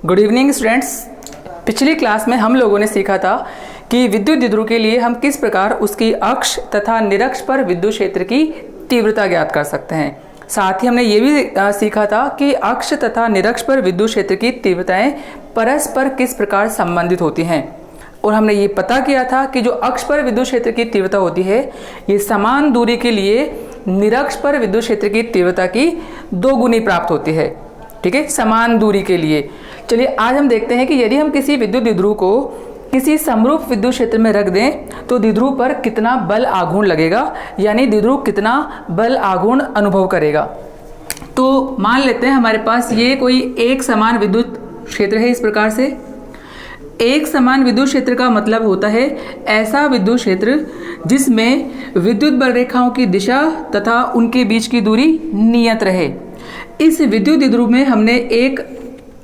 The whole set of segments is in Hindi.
Good evening students. पिछली क्लास में हम लोगों ने सीखा था कि विद्युत द्विध्रुव के लिए हम किस प्रकार उसकी अक्ष तथा निरक्ष पर विद्युत क्षेत्र की तीव्रता ज्ञात कर सकते हैं। साथ ही हमने ये भी सीखा था कि अक्ष तथा निरक्ष पर विद्युत क्षेत्र की तीव्रताएं परस्पर किस प्रकार संबंधित होती हैं। और हमने ये पता किया था कि जो अक्ष पर विद्युत क्षेत्र की तीव्रता होती है ये समान दूरी के लिए निरक्ष पर विद्युत क्षेत्र की तीव्रता की 2 गुनी प्राप्त होती है। ठीक है, समान दूरी के लिए। चलिए आज हम देखते हैं कि यदि हम किसी विद्युत द्विध्रुव को किसी समरूप विद्युत क्षेत्र में रख दें तो द्विध्रुव पर कितना बल आघूर्ण लगेगा, यानी द्विध्रुव कितना बल आघूर्ण अनुभव करेगा। तो मान लेते हैं हमारे पास ये कोई एक समान विद्युत क्षेत्र है। इस प्रकार से एक समान विद्युत क्षेत्र का मतलब होता है ऐसा विद्युत क्षेत्र जिसमें विद्युत बल रेखाओं की दिशा तथा उनके बीच की दूरी नियत रहे। इस विद्युत द्विध्रुव में हमने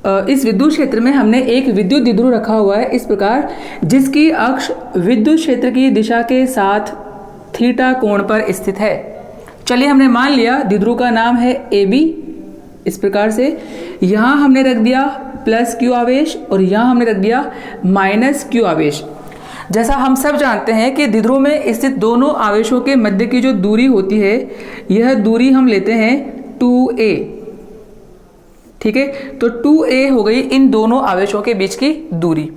इस विद्युत क्षेत्र में हमने एक विद्युत द्विध्रुव रखा हुआ है इस प्रकार, जिसकी अक्ष विद्युत क्षेत्र की दिशा के साथ थीटा कोण पर स्थित है। चलिए हमने मान लिया द्विध्रुव का नाम है AB। इस प्रकार से यहां हमने रख दिया प्लस Q आवेश और यहां हमने रख दिया माइनस Q आवेश। जैसा हम सब जानते हैं कि द्विध्रुव में स्थित दोनों आवेशों के मध्य की जो दूरी होती है यह दूरी हम लेते हैं 2a। ठीक है, तो 2a हो गई इन दोनों आवेशों के बीच की दूरी।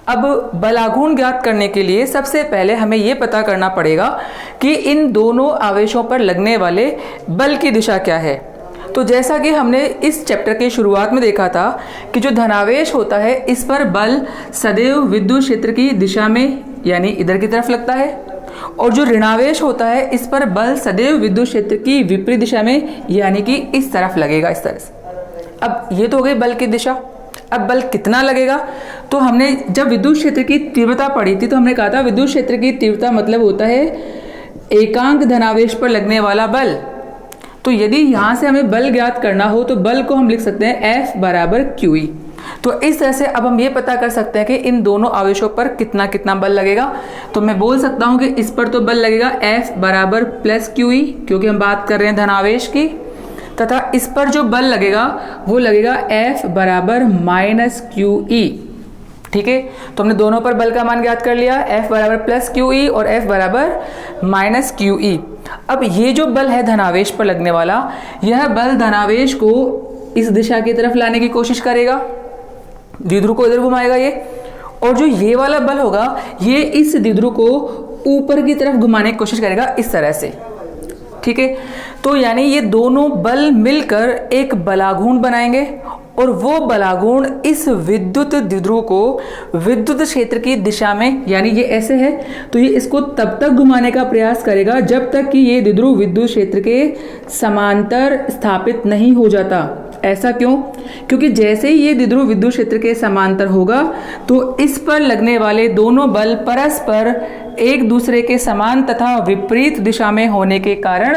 अब बलाघूर्ण ज्ञात करने के लिए सबसे पहले हमें यह पता करना पड़ेगा कि इन दोनों आवेशों पर लगने वाले बल की दिशा क्या है। तो जैसा कि हमने इस चैप्टर के शुरुआत में देखा था कि जो धनावेश होता है इस पर बल सदैव विद्युत क्षेत्र की दिशा में यानी इधर की तरफ लगता है, और जो ऋणावेश होता है इस पर बल सदैव विद्युत क्षेत्र की विपरीत दिशा में यानी कि इस तरफ लगेगा, इस तरह से। अब ये तो हो गई बल की दिशा। अब बल कितना लगेगा, तो हमने जब विद्युत क्षेत्र की तीव्रता पढ़ी थी तो हमने कहा था विद्युत क्षेत्र की तीव्रता मतलब होता है एकांक धनावेश पर लगने वाला बल। तो यदि यहां से हमें बल ज्ञात करना हो तो बल को हम लिख सकते हैं F बराबर QE। तो इस तरह से अब हम ये पता कर सकते हैं कि इन दोनों आवेशों पर कितना कितना बल लगेगा। तो मैं बोल सकता हूं कि इस पर तो बल लगेगा F बराबर प्लस QE, क्योंकि हम बात कर रहे हैं धनावेश की, तथा इस पर जो बल लगेगा वो लगेगा F बराबर माइनस QE। ठीक है, तो हमने दोनों पर बल का मान ज्ञात कर लिया, F बराबर प्लस QE और F बराबर माइनस QE। अब ये जो बल है धनावेश पर लगने वाला, यह बल धनावेश को इस दिशा की तरफ लाने की कोशिश करेगा, द्विध्रुव को इधर घुमाएगा ये, और जो ये वाला बल होगा ये इस द्विध्रुव को ऊपर की तरफ घुमाने की कोशिश करेगा इस तरह से। ठीक है, तो यानी ये दोनों बल मिलकर एक बलाघूर्ण बनाएंगे और वो बलाघूर्ण इस विद्युत द्विध्रुव को विद्युत क्षेत्र की दिशा में, यानी ये ऐसे है तो ये इसको तब तक घुमाने का प्रयास करेगा जब तक कि ये द्विध्रुव विद्युत क्षेत्र के समांतर स्थापित नहीं हो जाता। ऐसा क्यों? क्योंकि जैसे ही ये द्विध्रुव विद्युत क्षेत्र के समांतर होगा तो इस पर लगने वाले दोनों बल परस्पर एक दूसरे के समान तथा विपरीत दिशा में होने के कारण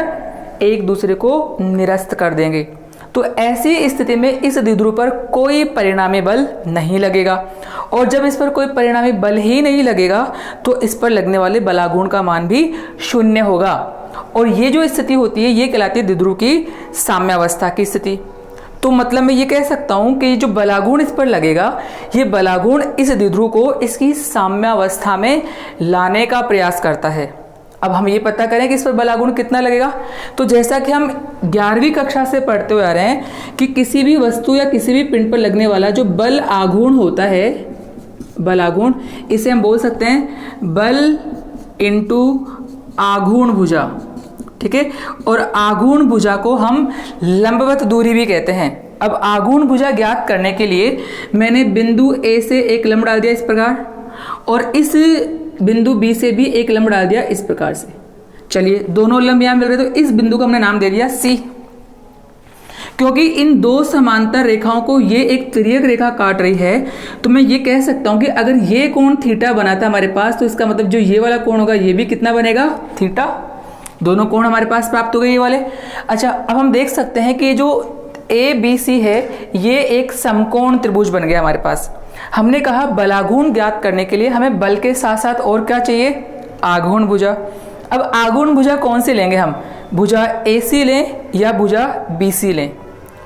एक दूसरे को निरस्त कर देंगे। तो ऐसी स्थिति में इस द्विध्रुव पर कोई परिणामी बल नहीं लगेगा, और जब इस पर कोई परिणामी बल ही नहीं लगेगा तो इस पर लगने वाले बलाघूर्ण का मान भी 0 होगा। और ये जो स्थिति होती है ये कहलाती है द्विध्रुव की साम्यावस्था की स्थिति। तो मतलब मैं ये कह सकता हूं कि जो बलाघूर्ण इस पर लगेगा ये बलाघूर्ण इस द्विध्रुव को इसकी साम्यावस्था में लाने का प्रयास करता है। अब हम ये पता करें कि इस पर बलाघूर्ण कितना लगेगा। तो जैसा कि हम 11वीं कक्षा से पढ़ते हुए आ रहे हैं कि किसी भी वस्तु या किसी भी पिंड पर लगने वाला जो बल आघूर्ण होता है, बलाघूर्ण, इसे हम बोल सकते हैं बल इंटू आघूर्ण भुजा। ठीक है, और आघूर्ण भुजा को हम लंबवत दूरी भी कहते हैं। अब आघूर्ण भुजा ज्ञात करने के लिए मैंने बिंदु A से एक लंब डाल दिया इस प्रकार, और इस बिंदु B से भी एक लंब डाल दिया इस प्रकार से। चलिए दोनों लंब यहां मिल रहे तो इस बिंदु को हमने नाम दे दिया C, क्योंकि इन दो समांतर रेखाओं को ये एक तिर्यक रेखा काट रही है। तो मैं ये कह सकता हूं कि अगर ये कोण थीटा बना था हमारे पास तो इसका मतलब जो ये वाला कोण होगा ये भी कितना बनेगा, थीटा। दोनों कोण हमारे पास प्राप्त हो गए ये वाले। अच्छा, अब हम देख सकते हैं कि जो ABC है ये एक समकोण त्रिभुज बन गया हमारे पास। हमने कहा बलाघूर्ण ज्ञात करने के लिए हमें बल के साथ साथ और क्या चाहिए, आघूर्ण भुजा। अब आघूर्ण भुजा कौन सी लेंगे हम, भुजा AC लें या भुजा BC लें?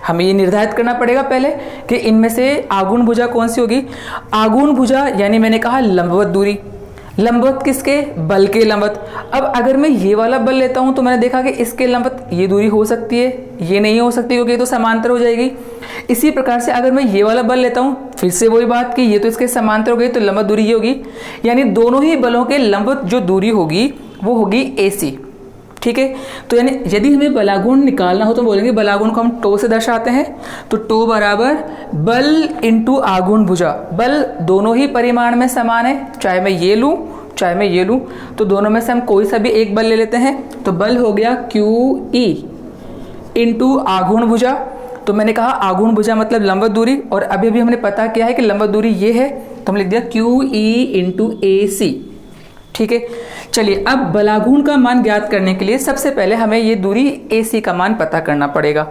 हमें ये निर्धारित करना पड़ेगा पहले कि इनमें से आगुण भुजा कौन सी होगी। आगुण भुजा यानी मैंने कहा लंबवत दूरी, लंबवत किसके, बल के लंबवत। अब अगर मैं ये वाला बल लेता हूं तो मैंने देखा कि इसके लंबवत ये दूरी हो सकती है, ये नहीं हो सकती क्योंकि ये तो समांतर हो जाएगी। इसी प्रकार से अगर मैं ये वाला बल लेता हूं, फिर से वही बात कि ये तो इसके समांतर हो गई, तो लंबवत दूरी ये होगी, यानी दोनों ही बलों के लंबवत जो दूरी होगी वो होगी AC। ठीक है, तो यानी यदि हमें बलागुण निकालना हो तो बोलेंगे बलागुण को हम टो से दर्शाते हैं, तो टो बराबर बल इंटू आगुण भुजा। बल दोनों ही परिमाण में समान है, चाहे मैं ये लूं चाहे मैं ये लूं, तो दोनों में से हम कोई सा भी एक बल ले लेते हैं, तो बल हो गया QE इंटू आगुण भुजा। तो मैंने कहा आगुण भुजा मतलब लंबवत दूरी, और अभी भी हमने पता किया है कि लंबवत दूरी ये है, तो हम लिख दिया QE इंटू AC। ठीक है, चलिए अब बलागुण का मान ज्ञात करने के लिए सबसे पहले हमें ये दूरी AC का मान पता करना पड़ेगा।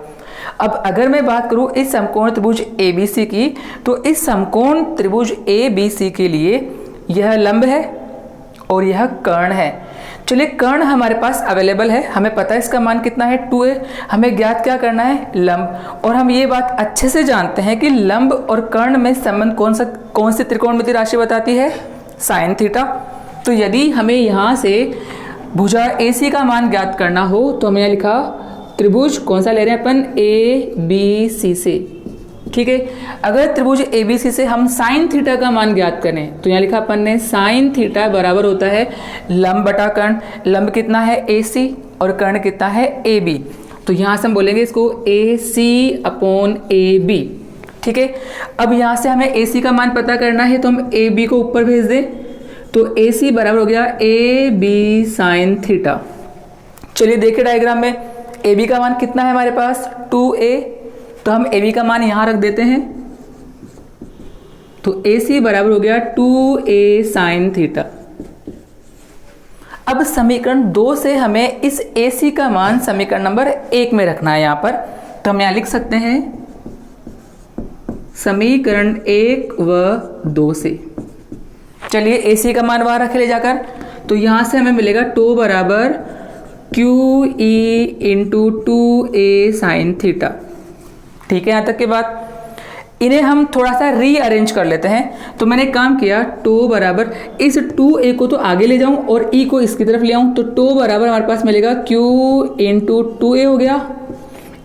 अब अगर मैं बात करूं इस समकोण त्रिभुज ABC की, तो इस समकोण त्रिभुज ABC के लिए यह लंब है और यह कर्ण है। चलिए कर्ण हमारे पास अवेलेबल है, हमें पता है इसका मान कितना है 2a, हमें ज्ञात क्या करना है लंब। और हम ये बात अच्छे से जानते हैं कि लंब और कर्ण में संबंध कौन सी त्रिकोणमिति राशि बताती है, साइन थीटा। तो यदि हमें यहाँ से भुजा AC का मान ज्ञात करना हो तो हमने यहाँ लिखा त्रिभुज कौन सा ले रहे हैं अपन, ABC से। ठीक है, अगर त्रिभुज ABC से हम साइन थीटा का मान ज्ञात करें तो यहाँ लिखा अपन ने साइन थीटा बराबर होता है लंब बटा कर्ण। लंब कितना है AC और कर्ण कितना है AB, तो यहाँ से हम बोलेंगे इसको AC/AB। ठीक है, अब यहाँ से हमें AC का मान पता करना है तो हम AB को ऊपर भेज दें, तो AC बराबर हो गया AB साइन थीटा। चलिए देखिए डायग्राम में AB का मान कितना है हमारे पास 2a, तो हम AB का मान यहां रख देते हैं, तो AC बराबर हो गया 2a साइन थीटा। अब समीकरण 2 से हमें इस AC का मान समीकरण नंबर 1 में रखना है यहां पर, तो हम यहां लिख सकते हैं समीकरण 1 व 2 से। चलिए AC का मान वहां रखे ले जाकर, तो यहां से हमें मिलेगा टो बराबर QE into 2a sine theta. ठीक है, यहां तक के बाद इन्हें हम थोड़ा सा रीअरेंज कर लेते हैं। तो मैंने काम किया टो बराबर इस 2a को तो आगे ले जाऊं और e को इसकी तरफ ले आऊं, तो टो बराबर हमारे पास मिलेगा Q इंटू 2a हो गया।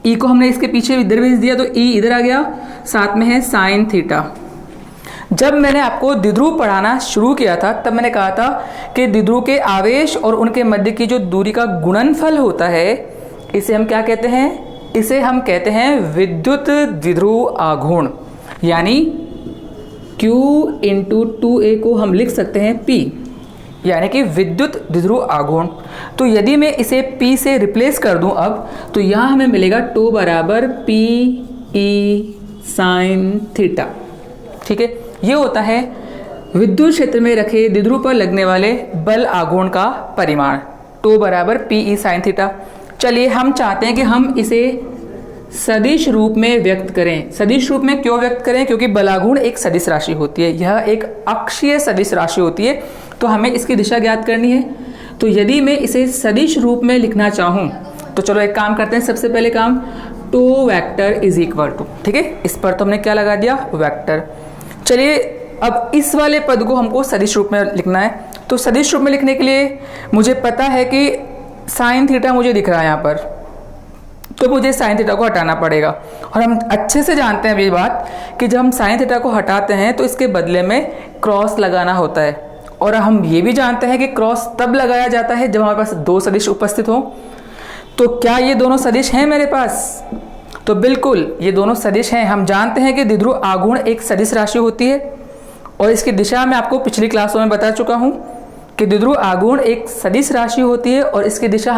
e को हमने इसके पीछे इधर भेज दिया तो e इधर आ गया, साथ में है साइन थीटा। जब मैंने आपको द्विध्रुव पढ़ाना शुरू किया था तब मैंने कहा था कि द्विध्रुव के आवेश और उनके मध्य की जो दूरी का गुणनफल होता है, इसे हम क्या कहते हैं, इसे हम कहते हैं विद्युत द्विध्रुव आघूर्ण, यानी Q इंटू 2a को हम लिख सकते हैं P, यानी कि विद्युत द्विध्रुव आघूर्ण। तो यदि मैं इसे P से रिप्लेस कर दूं अब, तो यहां हमें मिलेगा टो बराबर PE साइन थीटा। ठीक है, ये होता है विद्युत क्षेत्र में रखे द्विध्रुव पर लगने वाले बल आघूर्ण का परिमाण, टो बराबर PE साइन थीटा। चलिए हम चाहते हैं कि हम इसे सदिश रूप में व्यक्त करें। सदिश रूप में क्यों व्यक्त करें, क्योंकि बलागुण एक सदिश राशि होती है, यह एक अक्षीय सदिश राशि होती है, तो हमें इसकी दिशा ज्ञात करनी है। तो यदि मैं इसे सदिश रूप में लिखना चाहूं तो चलो एक काम करते हैं, सबसे पहले काम two vector is equal to, ठीक है, इस पर तो हमने क्या लगा दिया वेक्टर। चलिए अब इस वाले पद को हमको सदिश रूप में लिखना है, तो सदिश रूप में लिखने के लिए मुझे पता है कि साइन थीटा मुझे दिख रहा है यहाँ पर, तो मुझे साइन थीटा को हटाना पड़ेगा। और हम अच्छे से जानते हैं ये बात कि जब हम साइन थीटा को हटाते हैं तो इसके बदले में क्रॉस लगाना होता है, और हम ये भी जानते हैं कि क्रॉस तब लगाया जाता है जब हमारे पास दो सदिश उपस्थित हो। तो क्या ये दोनों सदिश हैं मेरे पास, तो बिल्कुल ये दोनों सदिश हैं। हम जानते हैं कि द्विध्रुव आघूर्ण एक सदिश राशि होती है, और इसकी दिशा मैं आपको पिछली क्लासों में बता चुका हूं कि द्विध्रुव आघूर्ण एक सदिश राशि होती है और इसकी दिशा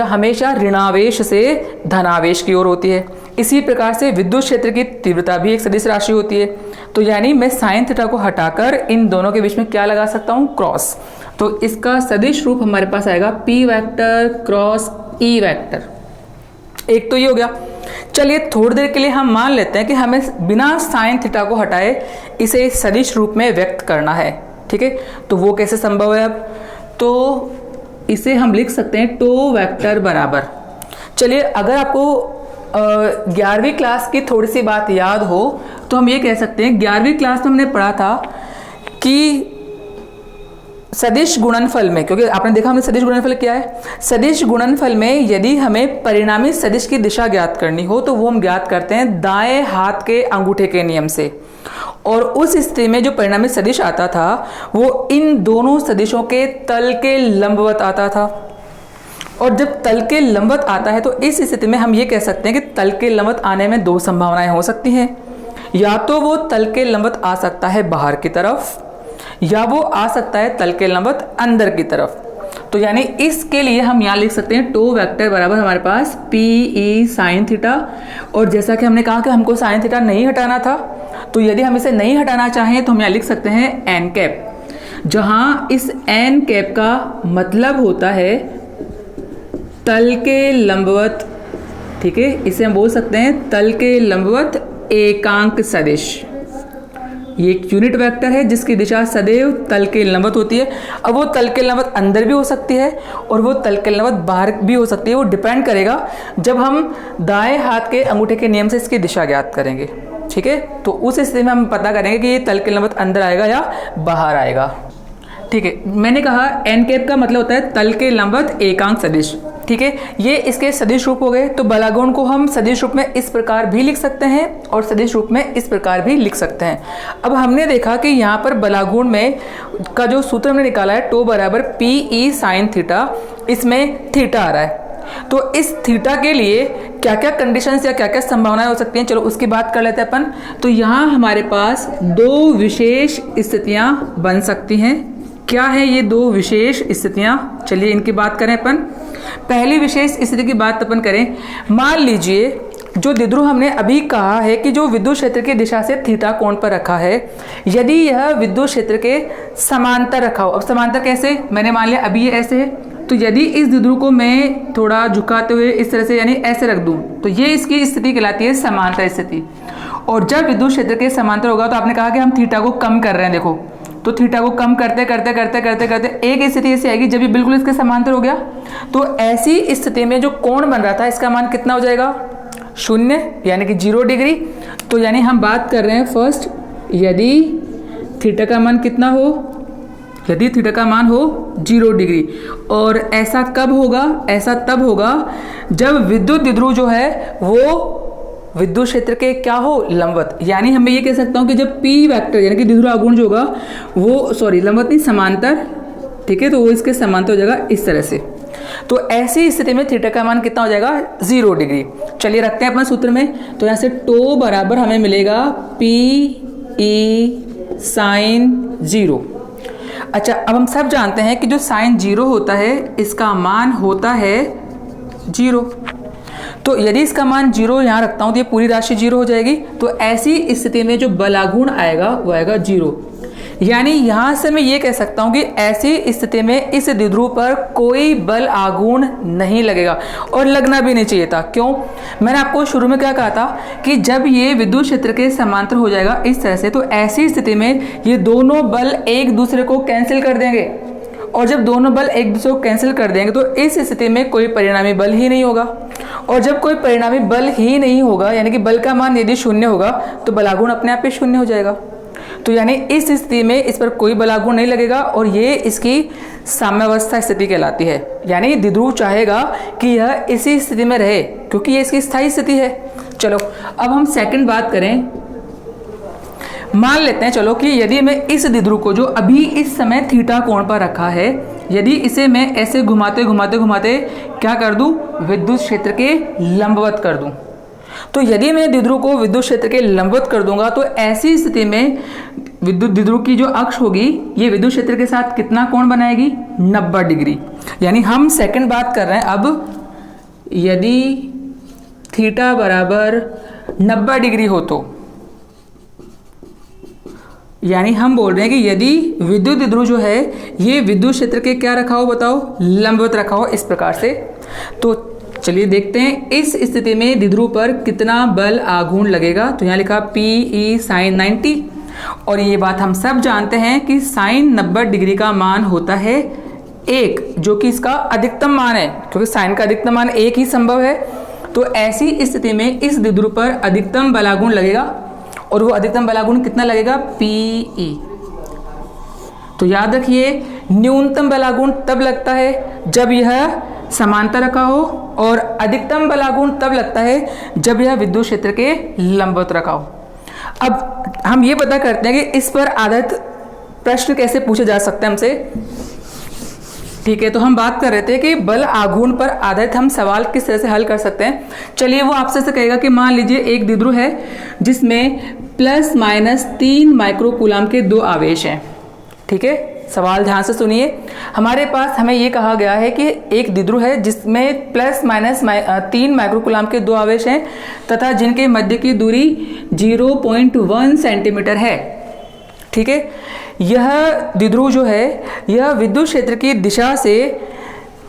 हमेशा ऋणावेश से धनावेश की ओर होती है। इसी प्रकार से विद्युत क्षेत्र की तीव्रता भी एक सदिश राशि होती है। तो यानी मैं साइन थीटा को हटाकर इन दोनों के बीच में क्या लगा सकता हूं, क्रॉस। तो इसका सदिश रूप हमारे पास आएगा P vector cross E vector. एक तो ये हो गया। चलिए थोड़ी देर के लिए हम मान लेते हैं कि हमें बिना साइन थीटा को हटाए इसे सदिश रूप में व्यक्त करना है, ठीक है। तो वो कैसे संभव है, अब तो इसे हम लिख सकते हैं टो वेक्टर बराबर। चलिए अगर आपको 11वीं क्लास की थोड़ी सी बात याद हो तो हम ये कह सकते हैं 11वीं क्लास में हमने पढ़ा था कि सदिश गुणनफल में, क्योंकि आपने देखा हमने सदिश गुणनफल क्या है, सदिश गुणनफल में यदि हमें परिणामी सदिश की दिशा ज्ञात करनी हो तो वो हम ज्ञात करते हैं दाएं हाथ के अंगूठे के नियम से। और उस स्थिति में जो परिणामी सदिश आता था वो इन दोनों सदिशों के तल के लंबवत आता था। और जब तल के लंबवत आता है तो इस स्थिति में हम ये कह सकते हैं कि तल के लंबवत आने में दो संभावनाएं हो सकती हैं, या तो वो तल के लंबवत आ सकता है बाहर की तरफ या वो आ सकता है तल के लंबवत अंदर की तरफ। तो यानी इसके लिए हम यहाँ लिख सकते हैं टो वेक्टर बराबर हमारे पास पी ई साइन थीटा। और जैसा कि हमने कहा कि हमको साइन थीटा नहीं हटाना था, तो यदि हम इसे नहीं हटाना चाहें तो हम यहाँ लिख सकते हैं एन कैप, जहां इस एन कैप का मतलब होता है तल के लंबवत। ठीक है, इसे हम बोल सकते हैं तल के लंबवत एकांक सदिश। ये एक यूनिट वेक्टर है जिसकी दिशा सदैव तल के लंबवत होती है। अब वो तल के लंबवत अंदर भी हो सकती है और वो तल के लंबवत बाहर भी हो सकती है, वो डिपेंड करेगा जब हम दाएं हाथ के अंगूठे के नियम से इसकी दिशा ज्ञात करेंगे। ठीक है, तो उस स्थिति में हम पता करेंगे कि ये तल के लंबवत अंदर आएगा या बाहर आएगा। ठीक है, मैंने कहा एन कैप का मतलब होता है तल के लंबवत एकांक सदिश। ठीक है, ये इसके सदिश रूप हो गए। तो बलागुण को हम सदिश रूप में इस प्रकार भी लिख सकते हैं और सदिश रूप में इस प्रकार भी लिख सकते हैं। अब हमने देखा कि यहाँ पर बलागुण में का जो सूत्र हमने निकाला है टो बराबर पी ई साइन थीटा, इसमें थीटा आ रहा है। तो इस थीटा के लिए क्या क्या कंडीशंस या क्या क्या संभावनाएं हो सकती हैं, चलो उसकी बात कर लेते हैं अपन। तो यहाँ हमारे पास दो विशेष स्थितियां बन सकती हैं। क्या है ये दो विशेष स्थितियां, चलिए इनकी बात करें अपन। पहली विशेष स्थिति की बात अपन करें, मान लीजिए जो द्विध्रुव हमने अभी कहा है कि जो विद्युत क्षेत्र की दिशा से थीटा कोण पर रखा है, यदि यह विद्युत क्षेत्र के समांतर रखा हो। अब समांतर कैसे, मैंने मान लिया अभी ये ऐसे है, तो यदि इस द्विध्रुव को मैं थोड़ा झुकाते हुए इस तरह से यानी ऐसे रख दूं तो ये इसकी स्थिति कहलाती है समांतर स्थिति। और जब विद्युत क्षेत्र के समांतर होगा तो आपने कहा कि हम थीटा को कम कर रहे हैं, देखो तो थीटा को कम करते करते करते करते करते एक स्थिति ऐसी आएगी जब ये बिल्कुल इसके समांतर हो गया। तो ऐसी स्थिति में जो कोण बन रहा था इसका मान कितना हो जाएगा, 0 यानी कि 0 डिग्री। तो यानी हम बात कर रहे हैं फर्स्ट, यदि थीटा का मान कितना हो, यदि थीटा का मान हो 0 डिग्री। और ऐसा कब होगा, ऐसा तब होगा जब विद्युत द्विध्रुव जो है वो विद्युत क्षेत्र के क्या हो, लंबवत। यानी हमें ये कह सकता हूं कि जब P वेक्टर यानी कि द्विध्रुव आघूर्ण जो होगा वो लंबवत नहीं समांतर, ठीक है, तो वो इसके समांतर हो जाएगा इस तरह से। तो ऐसी स्थिति में थीटा का मान कितना हो जाएगा, 0 डिग्री। चलिए रखते हैं अपना सूत्र में। तो यहाँ से टो बराबर हमें मिलेगा पी ई साइन 0। अच्छा, अब हम सब जानते हैं कि जो साइन 0 होता है इसका मान होता है 0। तो यदि इसका मान 0 यहाँ रखता हूं तो ये पूरी राशि 0 हो जाएगी। तो ऐसी स्थिति में जो बलागुण आएगा वो आएगा 0। यानी यहां से मैं ये कह सकता हूं कि ऐसी स्थिति में इस द्विध्रुव पर कोई बल आघूर्ण नहीं लगेगा और लगना भी नहीं चाहिए था। क्यों, मैंने आपको शुरू में क्या कहा था कि जब ये विद्युत क्षेत्र के समांतर हो जाएगा इस तरह से, तो ऐसी स्थिति में ये दोनों बल एक दूसरे को कैंसिल कर देंगे। और जब दोनों बल एक दूसरे को कैंसिल कर देंगे तो इस स्थिति में कोई परिणामी बल ही नहीं होगा। और जब कोई परिणामी बल ही नहीं होगा यानी कि बल का मान यदि 0 होगा तो बलागुण अपने आप ही 0 हो जाएगा। तो यानी इस स्थिति में इस पर कोई बलागुण नहीं लगेगा और ये इसकी साम्यावस्था स्थिति कहलाती है। यानी द्विध्रुव चाहेगा कि यह इसी स्थिति में रहे क्योंकि ये इसकी स्थायी स्थिति है। चलो अब हम सेकंड बात करें। मान लेते हैं चलो कि यदि मैं इस द्विध्रुव को जो अभी इस समय थीटा कोण पर रखा है, यदि इसे मैं ऐसे घुमाते घुमाते घुमाते क्या कर दूं, विद्युत क्षेत्र के लंबवत कर दूं। तो यदि मैं द्विध्रुव को विद्युत क्षेत्र के लंबवत कर दूंगा तो ऐसी स्थिति में विद्युत द्विध्रुव की जो अक्ष होगी ये विद्युत क्षेत्र के साथ कितना कोण बनाएगी, 90 डिग्री। यानी हम सेकंड बात कर रहे हैं अब, यदि थीटा बराबर 90 डिग्री हो तो यानी हम बोल रहे हैं कि यदि विद्युत द्विध्रुव जो है ये विद्युत क्षेत्र के क्या रखा हो, बताओ, लंबवत रखा हो इस प्रकार से। तो चलिए देखते हैं इस स्थिति में द्विध्रुव पर कितना बल आघूर्ण लगेगा। तो यहाँ लिखा पी ई साइन 90 और ये बात हम सब जानते हैं कि साइन 90 डिग्री का मान होता है 1, जो कि इसका अधिकतम मान है क्योंकि साइन का अधिकतम मान 1 ही संभव है। तो ऐसी स्थिति में इस द्विध्रुव पर अधिकतम बलागुण लगेगा, और वो अधिकतम बलागुण कितना लगेगा, Pe। तो याद रखिए न्यूनतम बलागुण तब लगता है जब यह समांतर रखा हो, और अधिकतम बलागुण तब लगता है जब यह विद्युत क्षेत्र के लंबवत रखा हो। अब हम ये पता करते हैं कि इस पर आधारित प्रश्न कैसे पूछे जा सकते हैं हमसे। ठीक है, तो हम बात कर रहे थे कि बल आघूर्ण पर आधारित हम सवाल किस तरह से हल कर सकते हैं। चलिए वो आपसे से कहेगा कि मान लीजिए एक द्विध्रुव है जिसमें ±3 माइक्रोकूलाम के 2 आवेश हैं। ठीक है, सवाल ध्यान से सुनिए। हमारे पास हमें ये कहा गया है कि एक द्विध्रुव है जिसमें ±3 माइक्रोकूलाम के 2 आवेश हैं तथा जिनके मध्य की दूरी 0.1 सेंटीमीटर है। ठीक है, यह द्विध्रुव जो है यह विद्युत क्षेत्र की दिशा से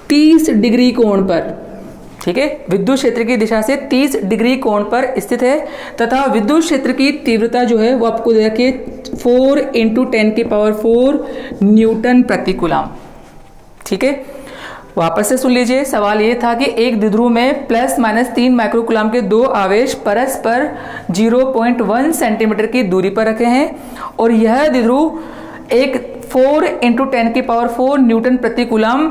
30 डिग्री कोण पर, ठीक है, विद्युत क्षेत्र की दिशा से 30 डिग्री कोण पर स्थित है तथा विद्युत क्षेत्र की तीव्रता जो है वो आपको दे रखी है 4 × 10⁴ न्यूटन प्रति कूलाम। ठीक है, वापस से सुन लीजिए। सवाल ये था कि एक द्विध्रुव में ±3 माइक्रोकूलाम के 2 आवेश परस्पर 0.1 सेंटीमीटर की दूरी पर रखे हैं और यह द्विध्रुव एक 4 × 10⁴ न्यूटन प्रति कूलाम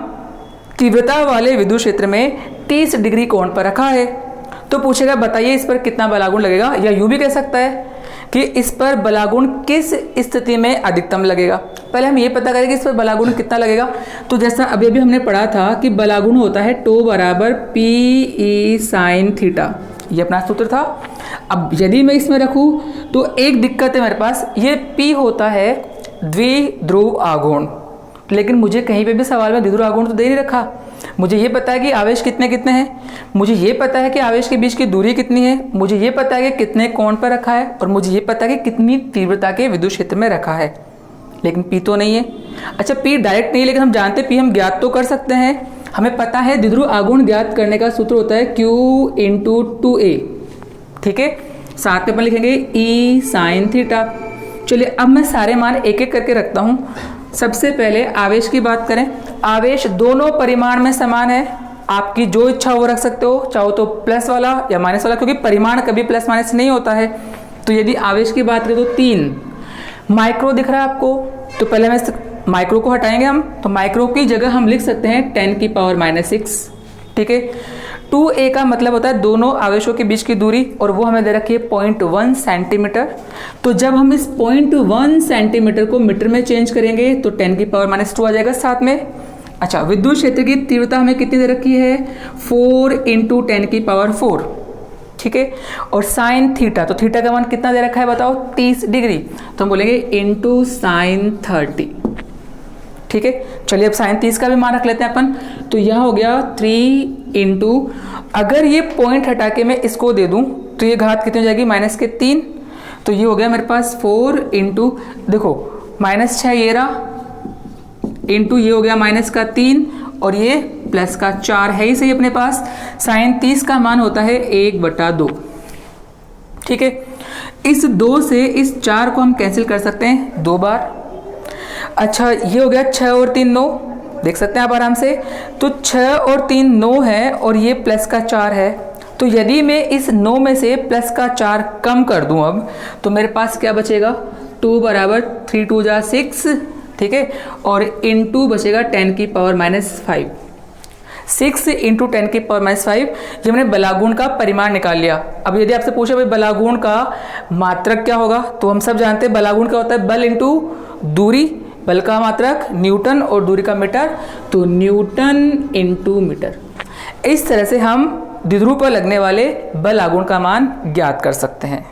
तीव्रता वाले विद्युत क्षेत्र में 30 डिग्री कोण पर रखा है। तो पूछेगा बताइए इस पर कितना बलागुण लगेगा, या यूं भी कह सकता है कि इस पर बलागुण किस स्थिति में अधिकतम लगेगा। पहले हम ये पता करें कि इस पर बलागुण कितना लगेगा। तो जैसा अभी अभी हमने पढ़ा था कि बलागुण होता है τ = Pe sin θ, ये अपना सूत्र था। अब यदि मैं इसमें रखूं तो एक दिक्कत है मेरे पास, ये P होता है द्विध्रुव आघूर्ण, लेकिन मुझे कहीं पे भी सवाल में द्विध्रुव आघूर्ण तो दे नहीं रखा। मुझे ये पता है कि आवेश कितने कितने हैं, मुझे ये पता है कि आवेश के बीच की दूरी कितनी है, मुझे ये पता है कि कितने कोण पर रखा है, और मुझे ये पता है कि कितनी तीव्रता के विद्युत क्षेत्र में रखा है, लेकिन P तो नहीं है। अच्छा, P डायरेक्ट नहीं है, लेकिन हम जानते हैं P हम ज्ञात तो कर सकते हैं। हमें पता है द्विध्रुव आघूर्ण ज्ञात करने का सूत्र होता है Q × 2A। ठीक है, साथ में अपन लिखेंगे E sin θ। चलिए अब मैं सारे मान एक एक करके रखता हूँ। सबसे पहले आवेश की बात करें। आवेश दोनों परिमाण में समान है, आपकी जो इच्छा वो रख सकते हो, चाहो तो प्लस वाला या माइनस वाला, क्योंकि परिमाण कभी प्लस माइनस नहीं होता है। तो यदि आवेश की बात करें तो 3 माइक्रो दिख रहा है आपको, तो पहले मैं माइक्रो को हटाएंगे हम, तो माइक्रो की जगह हम लिख सकते हैं 10⁻⁻⁶। ठीक है, 2A का मतलब होता है दोनों आवेशों के बीच की दूरी, और वो हमें दे रखी है 0.1 सेंटीमीटर। तो जब हम इस 0.1 सेंटीमीटर को मीटर में चेंज करेंगे तो 10⁻⁻² आ जाएगा साथ में। अच्छा, विद्युत क्षेत्र की तीव्रता हमें कितनी दे रखी है, 4 × 10⁻⁴। ठीक है, और साइन थीटा, तो थीटा का मान कितना दे रखा है बताओ, 30 डिग्री, तो हम बोलेंगे × sin 30। ठीक है, चलिए अब साइन 30 का भी मान रख लेते हैं अपन। तो यह हो गया 3 × अगर ये पॉइंट हटा के मैं इसको दे दूं तो ये घात कितनी हो जाएगी, -3। तो ये हो गया मेरे पास 4 × देखो -6 ये रहा, इंटू ये हो गया -3 और ये +4 है ही सही अपने पास। साइन 30 का मान होता है 1/2। ठीक है, इस 2 से इस 4 को हम कैंसिल कर सकते हैं 2 बार। अच्छा, ये हो गया 6 और 3 9, देख सकते हैं आप आराम से। तो 6 और 3 9 है और ये +4 है। तो यदि मैं इस 9 में से +4 कम कर दूं अब, तो मेरे पास क्या बचेगा, 2 = 3 2 = 6। ठीक है, और इंटू बचेगा 10⁻⁵। 6 × 10⁻⁵, ये मैंने बलागुण का परिमाण निकाल लिया। अब यदि आपसे पूछे भाई बलागुण का मात्रक क्या होगा, तो हम सब जानते हैं बलागुण क्या होता है, बल इंटू दूरी। बल का मात्रक न्यूटन और दूरी का मीटर, तो न्यूटन × मीटर। इस तरह से हम द्विध्रुव पर लगने वाले बल आघूर्ण का मान ज्ञात कर सकते हैं।